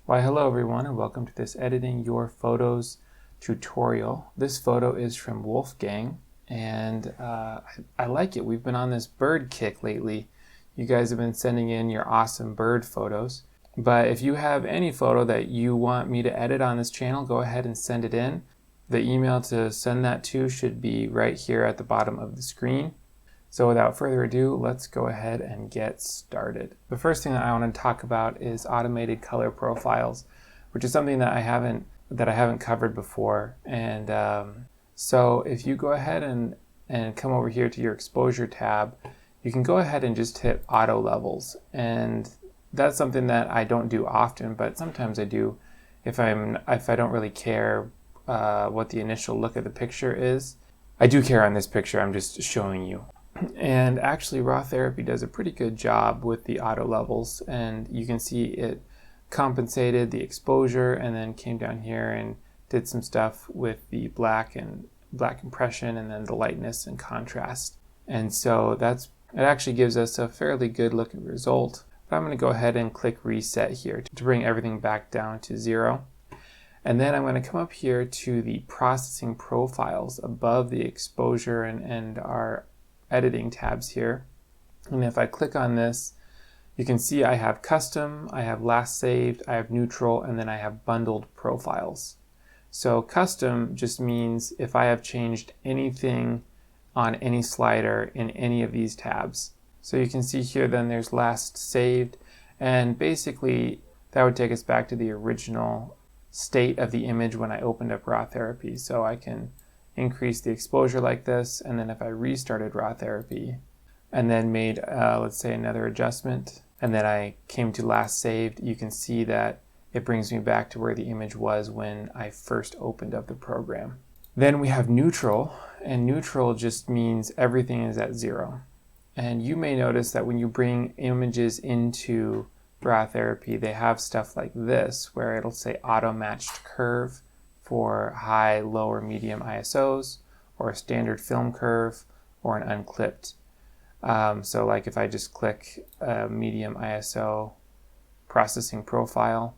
Why hello everyone and welcome to this editing your photos tutorial. This photo is from Wolfgang and I like it. We've been on this bird kick lately. You guys have been sending in your awesome bird photos. But if you have any photo that you want me to edit on this channel, go ahead and send it in. The email to send that to should be right here at the bottom of the screen. So without further ado, let's go ahead and get started. The first thing that I want to talk about is automated color profiles, which is something that I haven't covered before. And so if you go ahead and come over here to your exposure tab, you can go ahead and just hit auto levels. And that's something that I don't do often, but sometimes I do if I don't really care what the initial look of the picture is. I do care on this picture, I'm just showing you. And actually Rawtherapee does a pretty good job with the auto levels, and you can see it compensated the exposure and then came down here and did some stuff with the black impression and then the lightness and contrast. And so it actually gives us a fairly good looking result. But I'm going to go ahead and click reset here to bring everything back down to 0. And then I'm going to come up here to the processing profiles above the exposure and our editing tabs here. And if I click on this, you can see I have custom, I have last saved, I have neutral, and then I have bundled profiles. So custom just means if I have changed anything on any slider in any of these tabs. So you can see here then there's last saved, and basically that would take us back to the original state of the image when I opened up Rawtherapee. So I can increase the exposure like this, and then if I restarted Rawtherapee and then made let's say another adjustment, and then I came to last saved, you can see that it brings me back to where the image was when I first opened up the program. Then we have neutral, and neutral just means everything is at 0. And you may notice that when you bring images into Rawtherapee, they have stuff like this where it'll say auto matched curve for high, low, or medium ISOs, or a standard film curve, or an unclipped. So like if I just click medium ISO processing profile,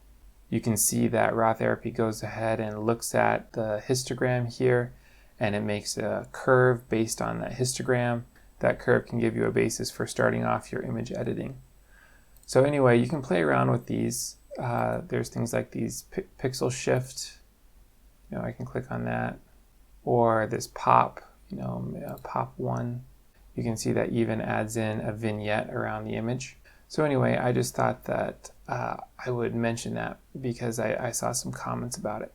you can see that Rawtherapee goes ahead and looks at the histogram here, and it makes a curve based on that histogram. That curve can give you a basis for starting off your image editing. So anyway, you can play around with these. There's things like these pixel shift. I can click on that, or this pop, pop 1. You can see that even adds in a vignette around the image. So anyway, I just thought that I would mention that because I saw some comments about it.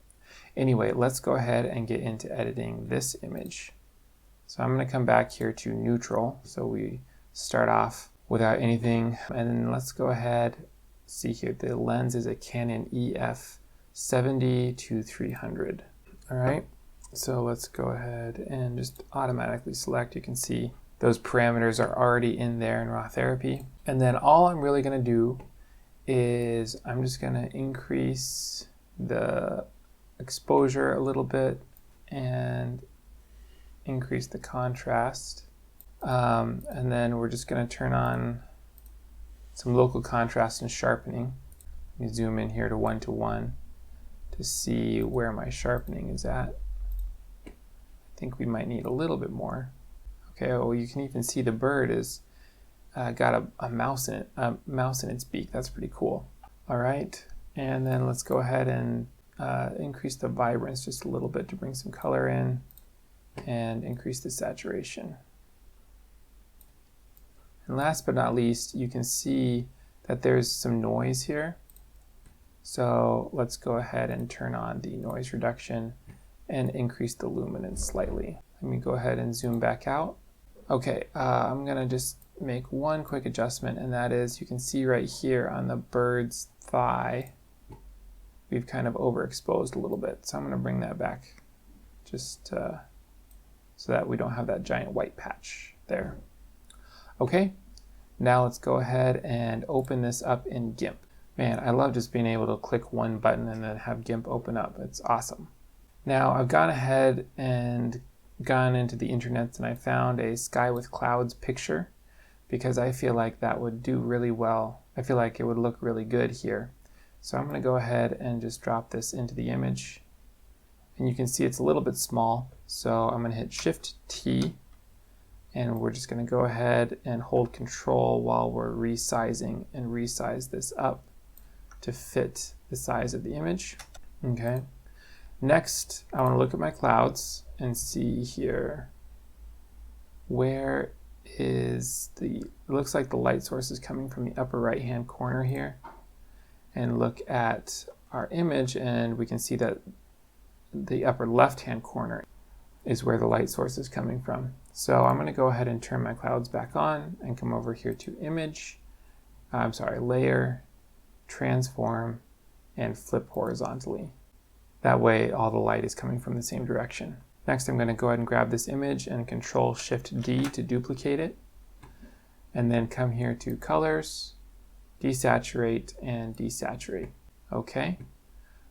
Anyway, let's go ahead and get into editing this image. So I'm going to come back here to neutral, so we start off without anything, and then let's go ahead, see here, the lens is a Canon EF 70-300. All right, so let's go ahead and just automatically select. You can see those parameters are already in there in Rawtherapee. And then all I'm really going to do is I'm just going to increase the exposure a little bit and increase the contrast. And then we're just going to turn on some local contrast and sharpening. Let me zoom in here to 1:1 to see where my sharpening is at. I think we might need a little bit more. Okay, well, you can even see the bird is got a mouse in its beak. That's pretty cool. All right, and then let's go ahead and increase the vibrance just a little bit to bring some color in, and increase the saturation. And last but not least, you can see that there's some noise here. So let's go ahead and turn on the noise reduction and increase the luminance slightly. Let me go ahead and zoom back out. Okay, I'm gonna just make one quick adjustment, and that is you can see right here on the bird's thigh, we've kind of overexposed a little bit. So I'm gonna bring that back just so that we don't have that giant white patch there. Okay, now let's go ahead and open this up in Gimp. Man, I love just being able to click one button and then have Gimp open up. It's awesome. Now I've gone ahead and gone into the internet and I found a sky with clouds picture because I feel like that would do really well. I feel like it would look really good here. So I'm going to go ahead and just drop this into the image. And you can see it's a little bit small. So I'm going to hit Shift T. And we're just going to go ahead and hold Control while we're resizing and resize this up to fit the size of the image. Okay. Next, I want to look at my clouds and see here where is it looks like the light source is coming from the upper right hand corner here. And look at our image and we can see that the upper left hand corner is where the light source is coming from. So I'm going to go ahead and turn my clouds back on and come over here to Layer, Transform, and Flip horizontally. That way all the light is coming from the same direction. Next I'm going to go ahead and grab this image and Control Shift D to duplicate it. And then come here to Colors, Desaturate, and Desaturate. Okay.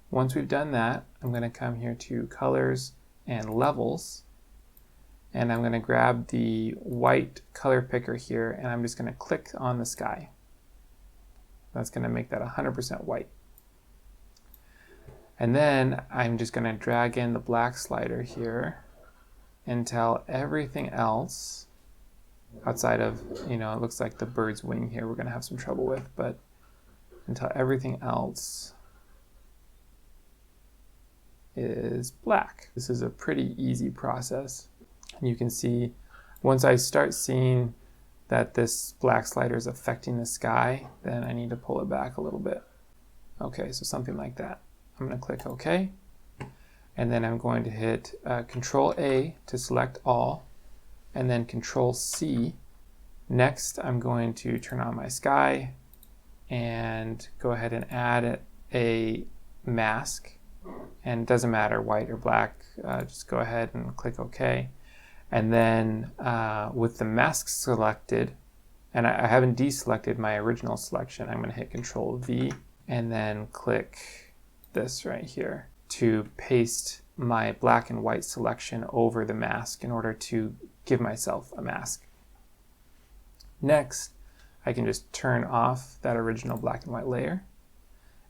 Once we've done that, I'm going to come here to Colors and Levels. And I'm going to grab the white color picker here and I'm just going to click on the sky. That's going to make that 100% white. And then I'm just going to drag in the black slider here until everything else outside of, it looks like the bird's wing here we're going to have some trouble with, but until everything else is black. This is a pretty easy process. And you can see once I start seeing that this black slider is affecting the sky, then I need to pull it back a little bit. Okay, so something like that. I'm going to click OK. And then I'm going to hit Control A to select all, and then Control C. Next, I'm going to turn on my sky and go ahead and add a mask. And it doesn't matter white or black, just go ahead and click OK. And then with the mask selected, and I haven't deselected my original selection, I'm going to hit Control V and then click this right here to paste my black and white selection over the mask in order to give myself a mask. Next, I can just turn off that original black and white layer.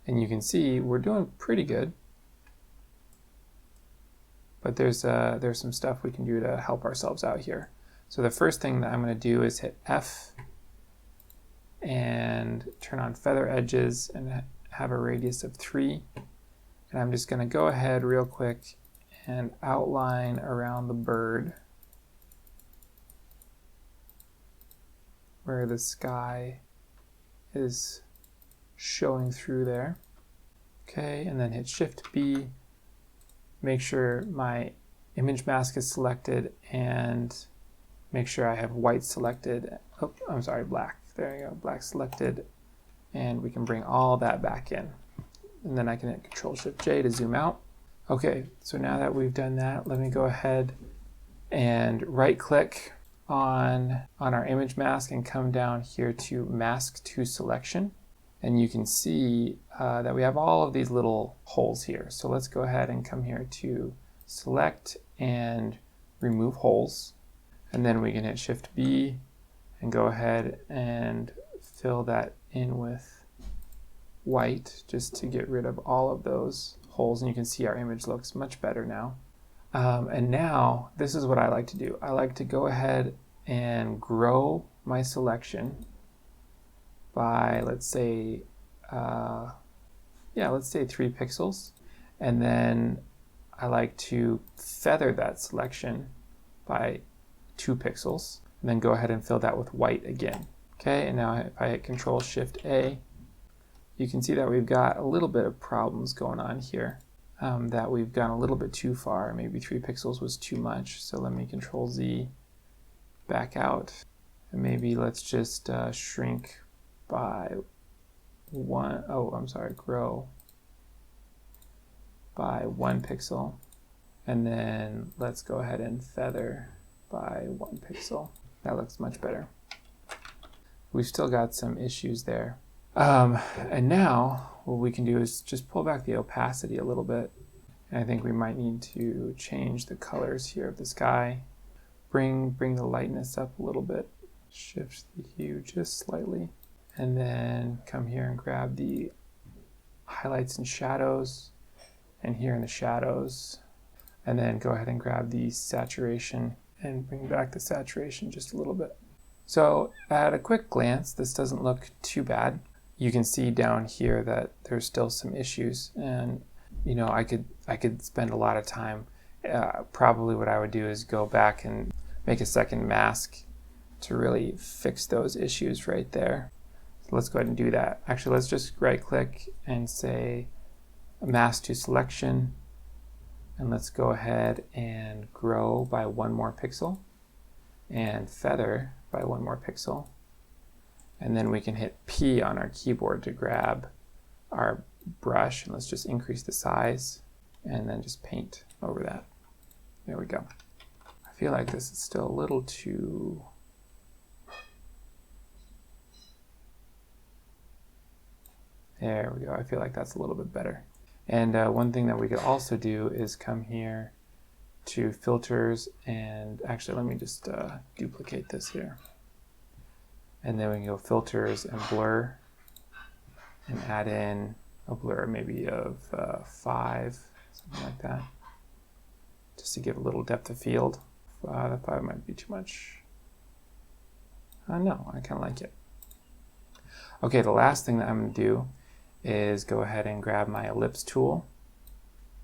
And you can see we're doing pretty good. But there's some stuff we can do to help ourselves out here. So the first thing that I'm going to do is hit F and turn on feather edges and have a radius of 3. And I'm just going to go ahead real quick and outline around the bird where the sky is showing through there. Okay, and then hit Shift B. Make sure my image mask is selected and make sure I have white selected. Oh, I'm sorry, black. There you go, black selected. And we can bring all that back in. And then I can hit Control Shift J to zoom out. Okay, so now that we've done that, let me go ahead and right click on our image mask and come down here to Mask to Selection. And you can see that we have all of these little holes here. So let's go ahead and come here to Select and Remove Holes. And then we can hit Shift B and go ahead and fill that in with white just to get rid of all of those holes. And you can see our image looks much better now. And now this is what I like to do. I like to go ahead and grow my selection by, let's say 3 pixels. And then I like to feather that selection by 2 pixels. And then go ahead and fill that with white again. Okay, and now if I hit Control Shift A, you can see that we've got a little bit of problems going on here. That we've gone a little bit too far. Maybe 3 pixels was too much. So let me Control Z back out. And maybe let's just shrink by grow by 1 pixel. And then let's go ahead and feather by 1 pixel. That looks much better. We've still got some issues there. And now what we can do is just pull back the opacity a little bit. And I think we might need to change the colors here of the sky. Bring the lightness up a little bit. Shift the hue just slightly. And then come here and grab the highlights and shadows, and here in the shadows. And then go ahead and grab the saturation and bring back the saturation just a little bit. So at a quick glance, this doesn't look too bad. You can see down here that there's still some issues, and you know, I could spend a lot of time. Probably what I would do is go back and make a second mask to really fix those issues right there. So let's go ahead and do that. Actually, let's just right click and say mask to selection, and let's go ahead and grow by 1 more pixel and feather by 1 more pixel. And then we can hit P on our keyboard to grab our brush, and let's just increase the size and then just paint over that. There we go. I feel like this is still a little too... There we go. I feel like that's a little bit better. And one thing that we could also do is come here to filters, and actually let me just duplicate this here. And then we can go filters and blur and add in a blur maybe of 5, something like that, just to give a little depth of field. The 5 might be too much. No, I kind of like it. Okay, the last thing that I'm going to do is go ahead and grab my ellipse tool.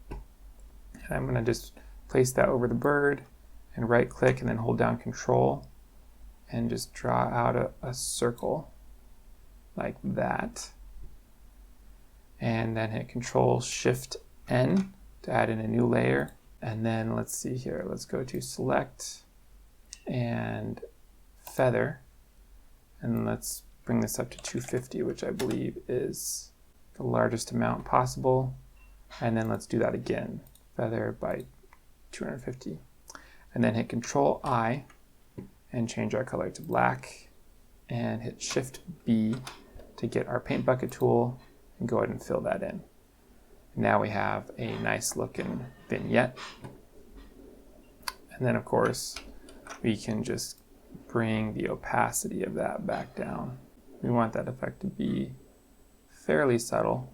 And I'm going to just place that over the bird and right click and then hold down Control and just draw out a circle like that. And then hit Control Shift N to add in a new layer. And then let's see here, let's go to Select and Feather. And let's bring this up to 250, which I believe is the largest amount possible. And then let's do that again, feather by 250. And then hit Control I and change our color to black, and hit Shift B to get our paint bucket tool and go ahead and fill that in. Now we have a nice looking vignette. And then of course we can just bring the opacity of that back down. We want that effect to be fairly subtle,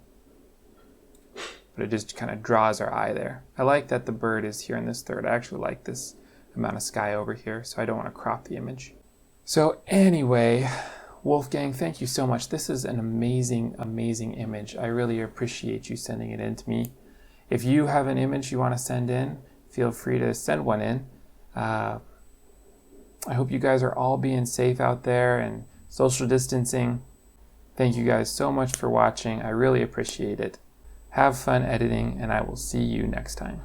but it just kind of draws our eye there. I like that the bird is here in this third. I actually like this amount of sky over here, so I don't want to crop the image. So anyway, Wolfgang, thank you so much. This is an amazing, amazing image. I really appreciate you sending it in to me. If you have an image you want to send in, feel free to send one in. I hope you guys are all being safe out there and social distancing. Thank you guys so much for watching. I really appreciate it. Have fun editing, and I will see you next time.